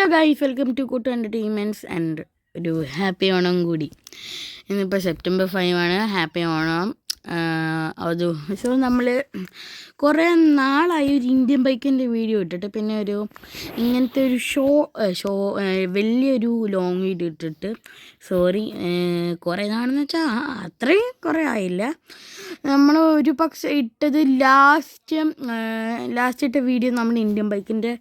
Hello guys, welcome to കൂട്ടു entertainments and ഒരു happy Onam കൂടി. ഇന്നിപ്പോൾ സെപ്റ്റംബർ 5 ആണ്. ഹാപ്പി ഓണം. അത് സോ നമ്മൾ കുറേ നാളായി ഒരു ഇന്ത്യൻ ബൈക്കിൻ്റെ വീഡിയോ ഇട്ടിട്ട്, പിന്നെ ഒരു ഇങ്ങനത്തെ ഒരു വലിയൊരു ലോങ് വീഡിയോ ഇട്ടിട്ട്. സോറി, കുറേ നാളെന്ന് വെച്ചാൽ അത്രയും കുറേ ആയില്ല. നമ്മൾ ഒരു പക്ഷേ ഇട്ടത് ലാസ്റ്റ് ഇട്ട വീഡിയോ നമ്മൾ ഇന്ത്യൻ ബൈക്കിൻ്റെ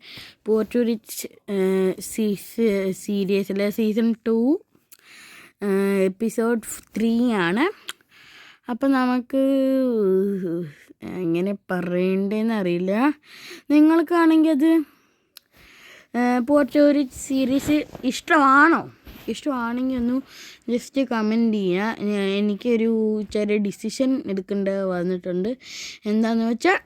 പോർച്ചുഗീസ് സീരീസിലെ സീസൺ 2 എപ്പിസോഡ് 3 ആണ്. അപ്പം നമുക്ക് എങ്ങനെ പറയണ്ടേന്ന് അറിയില്ല. നിങ്ങൾക്കാണെങ്കിൽ അത് പോർച്ചുഗീസ് സീരീസ് ഇഷ്ടമാണെങ്കിൽ ഒന്ന് ജസ്റ്റ് കമൻറ്റ് ചെയ്യുക. എനിക്കൊരു ചെറിയ ഡിസിഷൻ എടുക്കേണ്ട വന്നിട്ടുണ്ട്. എന്താണെന്ന് വെച്ചാൽ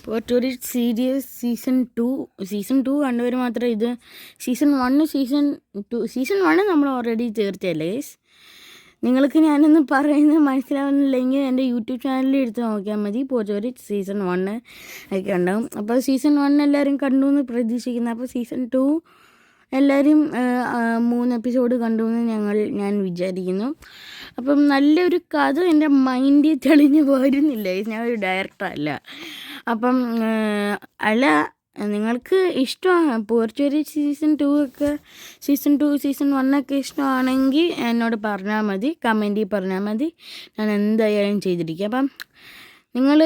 പോർച്ചുഗീസ് സീരീസ് സീസൺ 2 കണ്ടവർ മാത്രമേ ഇത് സീസൺ 1 നമ്മൾ ഓൾറെഡി തീർച്ചയല്ലേ. നിങ്ങൾക്ക് ഞാനൊന്ന് പറയുന്നത് മനസ്സിലാവുന്നില്ലെങ്കിൽ എൻ്റെ യൂട്യൂബ് ചാനലിൽ എടുത്ത് നോക്കിയാൽ മതി. പോർച്ചുഗീസ് സീസൺ 1 ഒക്കെ ഉണ്ടാവും. അപ്പോൾ സീസൺ 1 എല്ലാവരും കണ്ടു എന്ന് പ്രതീക്ഷിക്കുന്നു. അപ്പോൾ സീസൺ 2 എല്ലാവരും 3 എപ്പിസോഡ് കണ്ടു എന്ന് ഞാൻ വിചാരിക്കുന്നു. അപ്പം നല്ലൊരു കഥ എൻ്റെ മൈൻഡിൽ തെളിഞ്ഞ് വരുന്നില്ല. ഞാൻ ഒരു ഡയറക്ടറല്ല. അപ്പം നിങ്ങൾക്ക് ഇഷ്ടമാണ് പോർച്ചുഗീസ് സീസൺ 2 സീസൺ 1 ഒക്കെ ഇഷ്ടമാണെങ്കിൽ എന്നോട് പറഞ്ഞാൽ മതി, കമൻറ്റിൽ പറഞ്ഞാൽ മതി. ഞാൻ എന്തായാലും ചെയ്തിരിക്കും. അപ്പം നിങ്ങൾ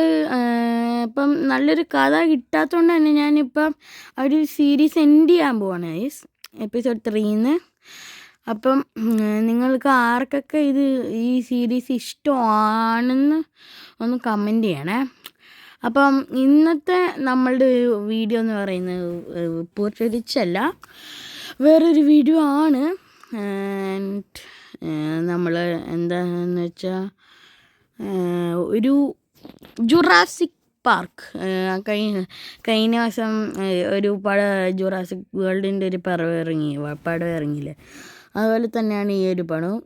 ഇപ്പം നല്ലൊരു കഥ കിട്ടാത്തതുകൊണ്ട് തന്നെ ഞാനിപ്പം ഒരു സീരീസ് എൻഡ് ചെയ്യാൻ പോവാണ് എപ്പിസോഡ് 3. അപ്പം നിങ്ങൾക്ക് ആർക്കൊക്കെ ഈ സീരീസ് ഇഷ്ടമാണെന്ന് ഒന്ന് കമൻറ്റ് ചെയ്യണേ. അപ്പം ഇന്നത്തെ നമ്മളുടെ വീഡിയോ എന്ന് പറയുന്നത് പോർച്ചുഗീസ് അല്ല, വേറൊരു വീഡിയോ ആണ്. നമ്മൾ എന്താണെന്ന് വെച്ചാൽ ഒരു ജുറാസിക് പാർക്ക് കഴിഞ്ഞ ദിവസം ഒരു ജുറാസിക് വേൾഡിൻ്റെ ഒരു പടം ഇറങ്ങിയില്ലേ, അതുപോലെ തന്നെയാണ് ഈ ഒരു പടവും.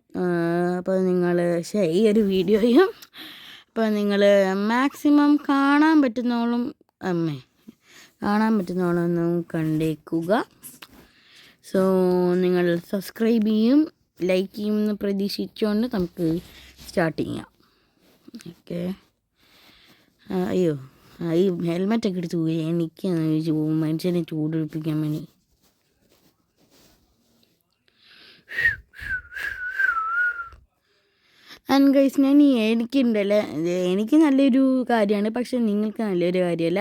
അപ്പോൾ നിങ്ങൾ ഈ ഒരു വീഡിയോയും അപ്പോൾ നിങ്ങൾ മാക്സിമം കാണാൻ പറ്റുന്നോളം ഒന്ന് കണ്ടേക്കുക. സോ നിങ്ങൾ സബ്സ്ക്രൈബ് ചെയ്യും, ലൈക്ക് ചെയ്യും എന്ന് പ്രതീക്ഷിച്ചുകൊണ്ട് നമുക്ക് സ്റ്റാർട്ട് ചെയ്യാം. ഓക്കെ. അയ്യോ, ഈ ഹെൽമെറ്റൊക്കെ എടുത്ത് പോയി. എനിക്ക് മനുഷ്യനെ ചൂടൊഴിപ്പിക്കാൻ വേണ്ടി. ആൻഡ് ഗൈസ്, എനിക്ക് നല്ലൊരു കാര്യമാണ്, പക്ഷെ നിങ്ങൾക്ക് നല്ലൊരു കാര്യമല്ല.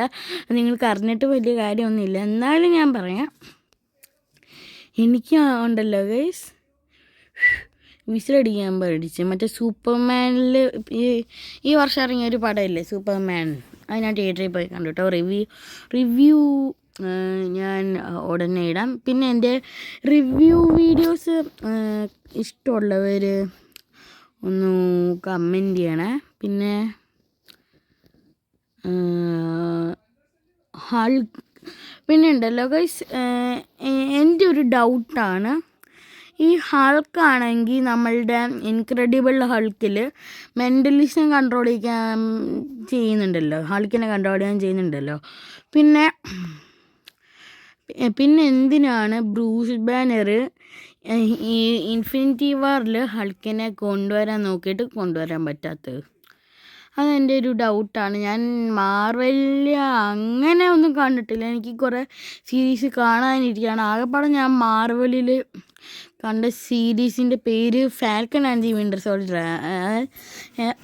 നിങ്ങൾക്ക് അറിഞ്ഞിട്ട് വലിയ കാര്യമൊന്നുമില്ല, എന്നാലും ഞാൻ പറയാം. എനിക്ക് ഉണ്ടല്ലോ ഗൈസ്, വിസിലടിക്കാൻ പഠിച്ച് മറ്റേ സൂപ്പർമാനിൽ ഈ വർഷം ഇറങ്ങിയ ഒരു പടമില്ലേ സൂപ്പർമാൻ, അത് ഞാൻ തിയേറ്ററിൽ പോയി കണ്ടു കേട്ടോ. റിവ്യൂ ഞാൻ ഉടനെ ഇടാം. പിന്നെ എൻ്റെ റിവ്യൂ വീഡിയോസ് ഇഷ്ടമുള്ളവർ ഒന്ന് കമൻറ്റ് ചെയ്യണേ. പിന്നെ പിന്നെ ഉണ്ടല്ലോ ഗൈസ്, എൻ്റെ ഒരു ഡൗട്ടാണ്. ഈ ഹൾക്കാണെങ്കിൽ നമ്മളുടെ ഇൻക്രെഡിബിൾ ഹൾക്കിൽ മെൻ്റലിസം കൺട്രോൾ ചെയ്യാൻ ചെയ്യുന്നുണ്ടല്ലോ, ഹൾക്കിനെ കൺട്രോൾ ചെയ്യാൻ ചെയ്യുന്നുണ്ടല്ലോ. പിന്നെ എന്തിനാണ് ബ്രൂസ് ബാനർ ഈ ഇൻഫിനിറ്റി വാറിൽ ഹൾക്കിനെ കൊണ്ടുവരാൻ പറ്റാത്തത്? അതെൻ്റെ ഒരു ഡൗട്ടാണ്. ഞാൻ മാർവലിൽ അങ്ങനെ ഒന്നും കണ്ടിട്ടില്ല. എനിക്ക് കുറേ സീരീസ് കാണാനിരിക്കുകയാണ്. ആകെപ്പാടെ ഞാൻ മാർവലിൽ കണ്ട സീരീസിൻ്റെ പേര് falcon and the winter soldier.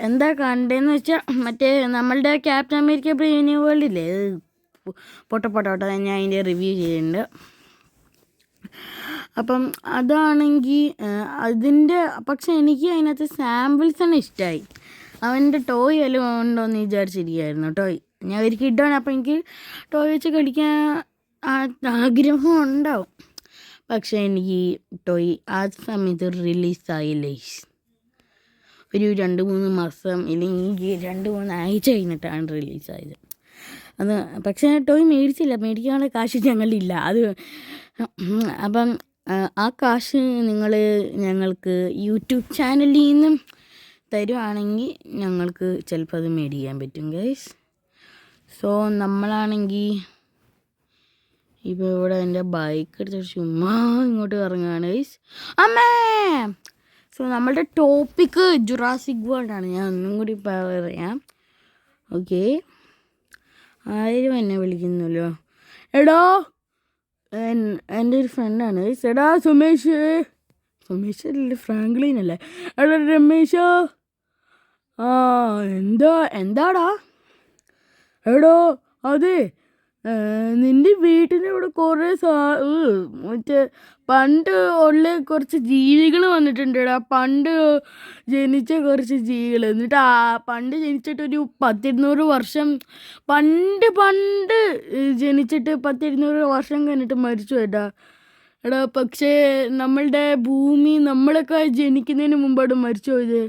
എന്താ കണ്ടതെന്ന് വെച്ചാൽ മറ്റേ നമ്മളുടെ ക്യാപ്റ്റൻ അമേരിക്ക ബ്രേവ് ന്യൂ വേൾഡില്ലേ, പൊട്ട ഞാൻ അതിൻ്റെ റിവ്യൂ ചെയ്യുന്നുണ്ട്. അപ്പം അതാണെങ്കിൽ പക്ഷെ എനിക്ക് അതിനകത്ത് സാമ്പിൾസാണ് ഇഷ്ടമായി. അവൻ്റെ ടോയ് വല്ലതും ഉണ്ടോയെന്ന് വിചാരിച്ചിരിക്കുകയായിരുന്നു. ഞാൻ ഒരിക്കൽ ഇട്ടാണ്. അപ്പോൾ എനിക്ക് ടോയ് വെച്ച് കളിക്കാൻ ആഗ്രഹം ഉണ്ടാവും. പക്ഷേ എനിക്ക് ടോയ് ആ സമയത്ത് റിലീസായില്ലേ, ഒരു 2-3 മാസം ഇല്ലെങ്കിൽ 2-3 ആഴ്ച കഴിഞ്ഞിട്ടാണ് റിലീസായത്. പക്ഷേ ടോയ് മേടിക്കാനുള്ള കാശ് ഞങ്ങളില്ല. അപ്പം ആ കാശ് ഞങ്ങൾക്ക് യൂട്യൂബ് ചാനലിൽ നിന്നും തരുവാണെങ്കിൽ ഞങ്ങൾക്ക് ചിലപ്പോൾ അത് മേടിക്കാൻ പറ്റും ഗൈസ്. സോ നമ്മളാണെങ്കിൽ ഇപ്പോൾ ഇവിടെ എൻ്റെ ബൈക്ക് എടുത്തിട്ട് ചുമ്മാ ഇങ്ങോട്ട് ഇറങ്ങുകയാണ് ഗൈസ്. അമ്മേ. സോ നമ്മളുടെ ടോപ്പിക്ക് ജുറാസിക് വേൾഡാണ്. ഞാൻ ഒന്നും കൂടി പറയാം. ഓക്കെ, ആരും എന്നെ വിളിക്കുന്നല്ലോ. എടാ, എൻ്റെ ഒരു ഫ്രണ്ടാണ് ഗൈസ്. എടാ സുമേഷ് അല്ലേ, ഫ്രാങ്ക്ലിൻ അല്ലേ? എടാ രമേശോ. എന്താടാ? എടോ അതെ, നിൻ്റെ വീട്ടിൻ്റെ ഇവിടെ കുറേ മറ്റേ പണ്ട് ഉള്ള കുറച്ച് ജീവികൾ വന്നിട്ടുണ്ടെടാ. പണ്ട് ജനിച്ച കുറച്ച് ജീവികൾ. എന്നിട്ട് പണ്ട് ജനിച്ചിട്ടൊരു 100-200 വർഷം പണ്ട് ജനിച്ചിട്ട് 100-200 വർഷം കഴിഞ്ഞിട്ട് മരിച്ചു എടാ. പക്ഷേ നമ്മളുടെ ഭൂമി നമ്മളൊക്കെ ജനിക്കുന്നതിന് മുമ്പാണ് മരിച്ചു പോയത്.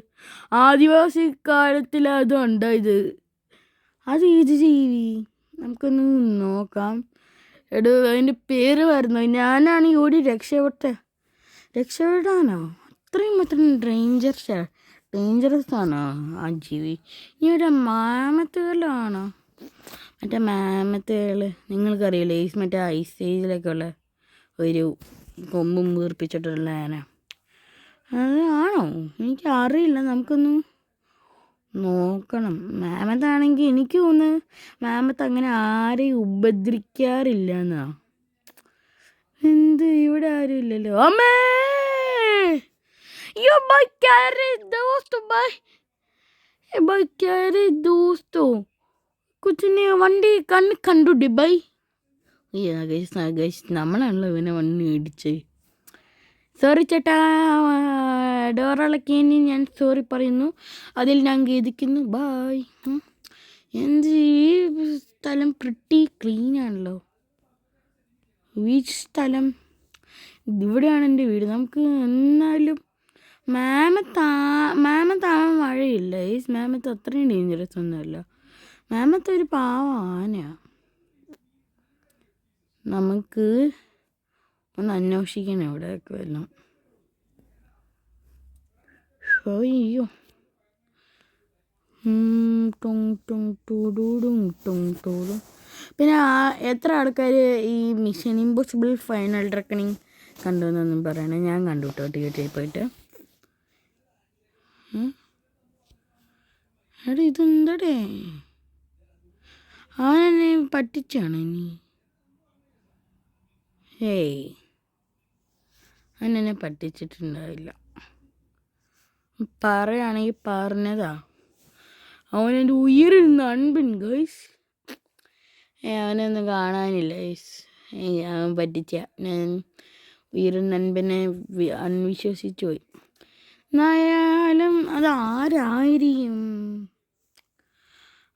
ആദിവാസി കാലത്തിൽ അത് ഉണ്ടായത്. അത് ഏത് ജീവി? നമുക്കൊന്ന് നോക്കാം. അതിൻ്റെ പേര് വരുന്നു. ഞാനാണെങ്കിൽ ഓടി രക്ഷപ്പെടാനോ? അത്രയും ഡേഞ്ചറസ് ആണോ ആ ജീവി? ഇവിടെ മാമത്തുകളാണോ? മറ്റേ മാമത്തുകൾ നിങ്ങൾക്കറിയില്ലേ, മറ്റേ ഐസ് ഏജിലൊക്കെ ഉള്ള ഒരു കൊമ്പും വീർപ്പിച്ചിട്ടുള്ള ആന. അത് ആണോ? എനിക്കറിയില്ല. നമുക്കൊന്ന് നോക്കണം. മാമത്താണെങ്കിൽ എനിക്ക് തോന്നുന്നു മാമത്ത് അങ്ങനെ ആരെയും ഉപദ്രവിക്കാറില്ല എന്നാ. ഇവിടെ ആരും ഇല്ലല്ലോ. അമ്മേ, കൊച്ചിനെ വണ്ടി കണ്ടുടി ബൈ. നമ്മളാണല്ലോ ഇവനെ വണ്ടി ഇടിച്ച്. സോറി ചേട്ടാ, ഡോറളക്കേനി ഞാൻ സോറി പറയുന്നു. അതിൽ ഞാൻ ഖേദിക്കുന്നു. ബായ്. ഈ സ്ഥലം പ്രിട്ടി ക്ലീനാണല്ലോ. ഈ സ്ഥലം ഇവിടെയാണ് എൻ്റെ വീട്. നമുക്ക് എന്നാലും മാമത്താവാൻ മഴയില്ല. ഈ മാമത്ത് അത്രയും ഡേഞ്ചറസ് ഒന്നുമല്ല. മാമത്ത് ഒരു പാവം ആനയാണ്. നമുക്ക് ഒന്ന് അന്വേഷിക്കണം എവിടെയൊക്കെ വരണം. അയ്യോ, പിന്നെ എത്ര ആൾക്കാർ ഈ മിഷൻ ഇമ്പോസിബിൾ ഫൈനൽ റെക്കണിങ് കണ്ടു എന്നൊന്നും പറയണേ. ഞാൻ കണ്ടു കേട്ടോ തിയേറ്ററിൽ പോയിട്ട്. എടാ ഇതെന്തടേ? അവനെന്നെ പറ്റിച്ചാണ് ഇനി? ഏയ്, അവനെന്നെ പറ്റിച്ചിട്ടുണ്ടാവില്ല. പറയുകയാണെങ്കിൽ പറഞ്ഞതാ. അവനെൻ്റെ ഉയരിൽ നൻപൻ ഗൈസ്. അവനൊന്നും കാണാനില്ല ഗൈസ്. അവൻ പറ്റിച്ച. ഞാൻ ഉയരിൽ നൻപനെ അൺവിശ്വസിച്ചു പോയി. എന്നായാലും അതാരായിരിക്കും?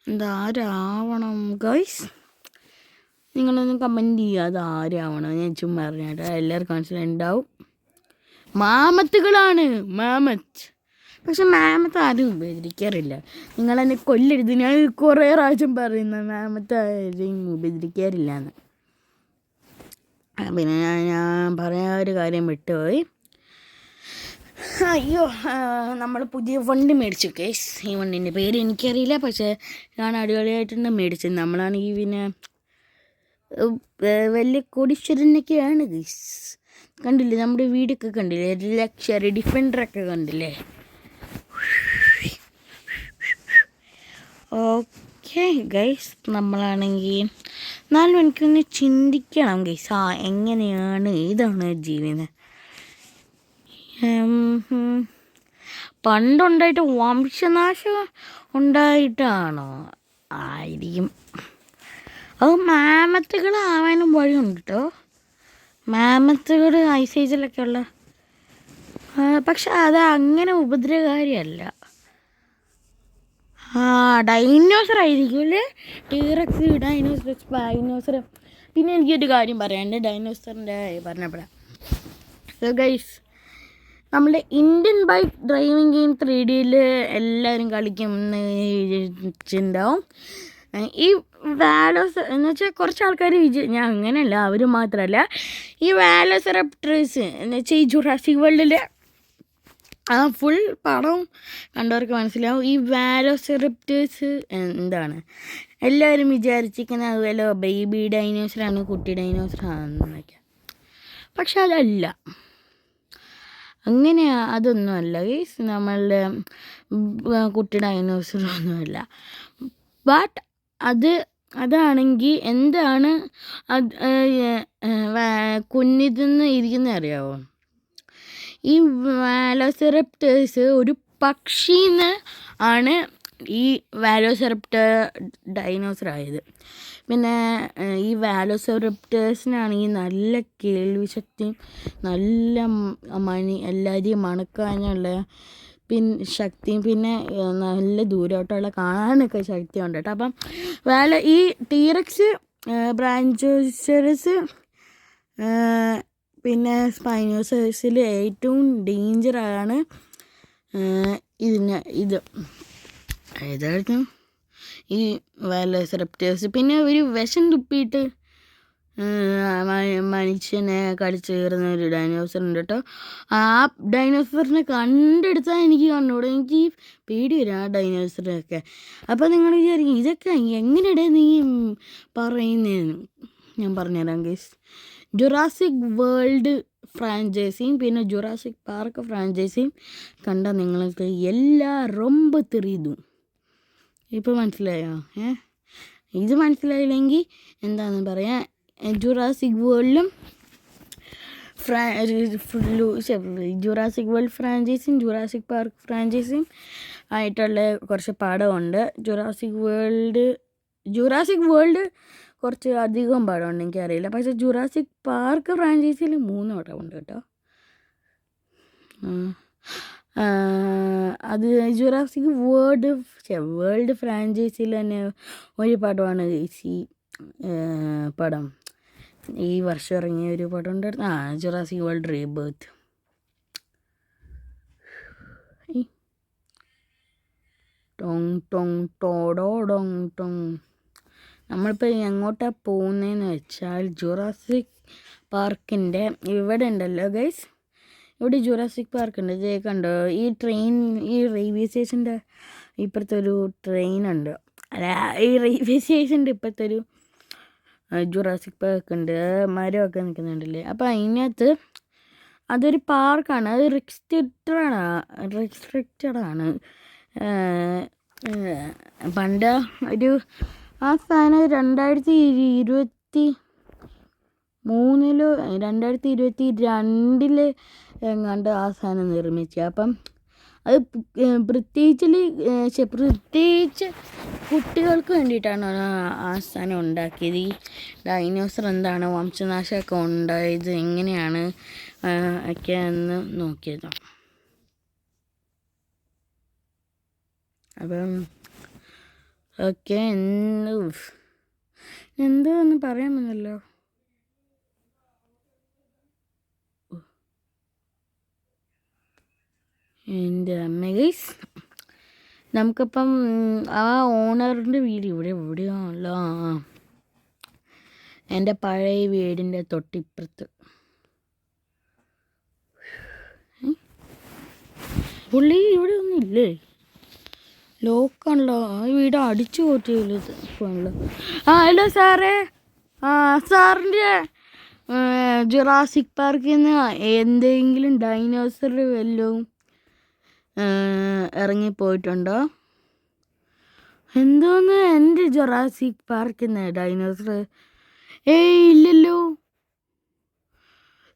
അതാരാവണം ഗൈസ്? നിങ്ങളൊന്ന് കമൻറ്റ് ചെയ്യുക അതാരാവണം. ഞാൻ ചുമ്മാ അറിഞ്ഞാട്ടെ, എല്ലാവർക്കും മനസ്സിലുണ്ടാവും. മാമത്തുകളാണ് മാമത്ത്. പക്ഷെ മാമത്ത് ആരും ഉപദ്രവിക്കാറില്ല. നിങ്ങളെന്നെ കൊല്ലരുത്. ഞാൻ കുറേ പ്രാവശ്യം പറയുന്ന മാമത്ത് ആരും ഉപദ്രവിക്കാറില്ല എന്ന്. പിന്നെ ഞാൻ പറയാൻ ഒരു കാര്യം വിട്ടുപോയി. അയ്യോ, നമ്മൾ പുതിയ വണ്ടി മേടിച്ചു കേസ്. ഈ വണ്ടീൻ്റെ പേര് എനിക്കറിയില്ല, പക്ഷേ ഞാൻ അടിപൊളിയായിട്ടുണ്ട് മേടിച്ചത്. നമ്മളാണെങ്കിൽ പിന്നെ വലിയ കോടീശ്വരനൊക്കെയാണ് ഗൈസ്. കണ്ടില്ലേ നമ്മുടെ വീടൊക്കെ കണ്ടില്ലേ? ലക്ഷറി ഡിഫൻഡറൊക്കെ കണ്ടില്ലേ? ഓക്കെ ഗൈസ്, നമ്മളാണെങ്കിൽ എന്നാലും എനിക്കൊന്ന് ചിന്തിക്കണം ഗൈസ്. എങ്ങനെയാണ് ഇതാണ് ജീവിതം? പണ്ടുണ്ടായിട്ട് വംശനാശം ഉണ്ടായിട്ടാണോ? ആയിരിക്കും. അത് മാമത്തുകളാവാനും വഴിയുണ്ട് കേട്ടോ. മാമത്തുകൾ ഐസേജിലൊക്കെ ഉള്ള, പക്ഷെ അത് അങ്ങനെ ഉപദ്രവകാരിയല്ല. ഡൈനോസർ ആയിരിക്കും അല്ലേ? T rex, dinosaur. പിന്നെ എനിക്കൊരു കാര്യം പറയാനുണ്ട് ഡൈനോസറിൻ്റെ പറഞ്ഞപ്പോഴാണ്. സോ ഗൈസ്, നമ്മുടെ ഇന്ത്യൻ ബൈക്ക് ഡ്രൈവിംഗ് ഗെയിം 3Dയിൽ എല്ലാവരും കളിക്കുമെന്ന് വിചാരിച്ചിട്ടുണ്ടാവും. ഈ വാലോസ് എന്ന് വെച്ചാൽ കുറച്ച് ആൾക്കാർ ഞാൻ അങ്ങനെയല്ല, അവർ മാത്രമല്ല. ഈ വാലോസിറപ്റ്റേഴ്സ് എന്ന് വെച്ചാൽ ഈ ജുറാസിക് വേൾഡിൽ ആ ഫുൾ പടം കണ്ടവർക്ക് മനസ്സിലാവും. ഈ വാലോസിറപ്റ്റേഴ്സ് എന്താണ് എല്ലാവരും വിചാരിച്ചിരിക്കുന്നത് അതുപോലെ ബേബി ഡൈനോസറാണ്, കുട്ടി ഡൈനോസറാണെന്നൊക്കെ. പക്ഷെ അതല്ല, അങ്ങനെ അതൊന്നുമല്ല ഗൈസ്. നമ്മളുടെ കുട്ടി ഡൈനോസറൊന്നുമല്ല. ബട്ട് അതാണെങ്കിൽ എന്താണ് കുഞ്ഞിതെന്ന് ഇരിക്കുന്നത് അറിയാമോ? ഈ വാലോസിറപ്റ്റേഴ്സ് ഒരു പക്ഷീന്ന് ആണ് ഈ വാലോസിറപ്റ്റർ ഡൈനോസർ ആയത്. പിന്നെ ഈ വാലോസിറപ്റ്റേഴ്സിനാണെങ്കിൽ നല്ല കേൾവി ശക്തിയും നല്ല എല്ലാവരെയും മണക്കാനുള്ള ശക്തിയും പിന്നെ നല്ല ദൂരോട്ടുള്ള കാണാനൊക്കെ ശക്തിയുണ്ട് കേട്ടോ. അപ്പം ഈ ടീറക്സ്, ബ്രാഞ്ചോസറസ് പിന്നെ സ്പൈനോസറസിൽ ഏറ്റവും ഡേഞ്ചറാണ് ഏതായിരുന്നു ഈ വാലോസിറപ്റ്റേഴ്സ്. പിന്നെ ഒരു വിഷം തുപ്പിയിട്ട് മനുഷ്യനെ കടിച്ചു കയറുന്ന ഒരു ഡൈനോസർ ഉണ്ട് കേട്ടോ. ആ ഡൈനോസറിനെ കണ്ടെടുത്താൽ എനിക്ക് കണ്ടുകൂടെ, എനിക്ക് പേടി വരും ആ ഡൈനോസറൊക്കെ. അപ്പോൾ നിങ്ങൾ വിചാരിക്കും ഇതൊക്കെ എങ്ങനെയാണ് നീ പറയുന്നതെന്ന്. ഞാൻ പറഞ്ഞുതരാം ഗൈസ്. ജുറാസിക് വേൾഡ് ഫ്രാഞ്ചൈസിയും പിന്നെ ജുറാസിക് പാർക്ക് ഫ്രാഞ്ചൈസിയും കണ്ടാൽ നിങ്ങൾക്ക് എല്ലാം ரொம்ப தெரியும். ഇപ്പോൾ മനസ്സിലായോ? ഇത് മനസ്സിലായില്ലെങ്കിൽ എന്താണെന്ന് പറയാം. ജുറാസിക് വേൾഡിലും ജുറാസിക് വേൾഡ് ഫ്രാഞ്ചൈസിയും ജുറാസിക് പാർക്ക് ഫ്രാഞ്ചൈസിയും ആയിട്ടുള്ള കുറച്ച് പടമുണ്ട്. ജുറാസിക് വേൾഡ് കുറച്ച് അധികം പടമുണ്ട്, എനിക്കറിയില്ല. പക്ഷേ ജുറാസിക് പാർക്ക് ഫ്രാഞ്ചൈസിയിൽ 3 പടമുണ്ട് കേട്ടോ. അത് ജുറാസിക് വേൾഡ് ഫ്രാഞ്ചൈസിയിൽ തന്നെ ഒരു പടമാണ് ഈ പടം. ഈ വർഷം ഇറങ്ങിയ ഒരു പടം ഉണ്ടായിരുന്നു, Jurassic world rebirth. Tong Tong Todo Dong Tong. നമ്മളിപ്പോൾ എങ്ങോട്ടാണ് പോകുന്നതെന്ന് വെച്ചാൽ ജുറാസിക് പാർക്കിൻ്റെ ഇവിടെ ഉണ്ടല്ലോ ഗൈസ്, ഇവിടെ ജുറാസിക് പാർക്ക് ഉണ്ട്. ഇതേ കണ്ടോ, ഈ റെയിൽവേ സ്റ്റേഷൻ്റെ ഇപ്പുറത്തെ ഒരു ട്രെയിനുണ്ട്. അല്ല, ഈ റെയിൽവേ സ്റ്റേഷൻ്റെ ഇപ്പുറത്തെ ഒരു ജുറാസിക് പാർക്ക് ഉണ്ട്. മരമൊക്കെ നിൽക്കുന്നുണ്ടല്ലേ. അപ്പോൾ അതിനകത്ത് അതൊരു പാർക്കാണ്. അത് റെസ്ട്രിക്റ്റഡ് ആണ്. പണ്ട് ഒരു ആ സാധനം 2023 2022 എങ്ങാണ്ട് ആ സാധനം നിർമ്മിച്ചു. അപ്പം അത് പ്രത്യേകിച്ച് കുട്ടികൾക്ക് വേണ്ടിയിട്ടാണ് ആ സാധനം ഉണ്ടാക്കിയത്. ഈ ഡൈനോസർ എന്താണ് വംശനാശമൊക്കെ ഉണ്ടായത് എങ്ങനെയാണ് ഒക്കെയെന്ന് നോക്കിയതാണ്. അപ്പം ഓക്കെ, എന്തോ ഒന്ന് പറയാൻ വന്നല്ലോ. എൻ്റെ അമ്മ ഗൈസ്, നമുക്കിപ്പം ആ ഓണറിൻ്റെ വീട് എവിടെയാണല്ലോ, എൻ്റെ പഴയ വീടിൻ്റെ തൊട്ടിപ്പുറത്ത്. പുള്ളി ഇവിടെ ഒന്നും ഇല്ലേ, ലോക്കാണല്ലോ. ആ വീട് അടിച്ചു പോറ്റിയല്ലോ. ഹലോ സാറേ, സാറിൻ്റെ ജുറാസിക് പാർക്കിൽ നിന്ന് എന്തെങ്കിലും ഡൈനോസർ വല്ലതും ഇറങ്ങിപ്പോയിട്ടുണ്ടോ? എന്തോന്ന് എൻ്റെ ജുറാസിക് പാർക്കിൽ നിന്ന് ഡൈനോസർ? ഇല്ലല്ലോ.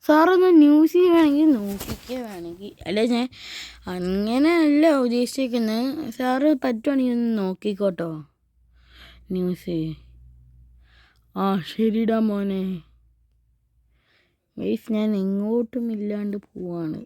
സാറൊന്ന് ന്യൂസിൽ വേണമെങ്കിൽ നോക്കിക്കുക. അല്ല, ഞാൻ അങ്ങനെയല്ല ഉദ്ദേശിക്കുന്നത്. സാറ് പറ്റുവാണെങ്കിൽ ഒന്ന് നോക്കിക്കോട്ടോ ന്യൂസ്. ശരിടാ മോനെ. ഗൈസ്, ഞാൻ എങ്ങോട്ടും ഇല്ലാണ്ട് പോവാണ്.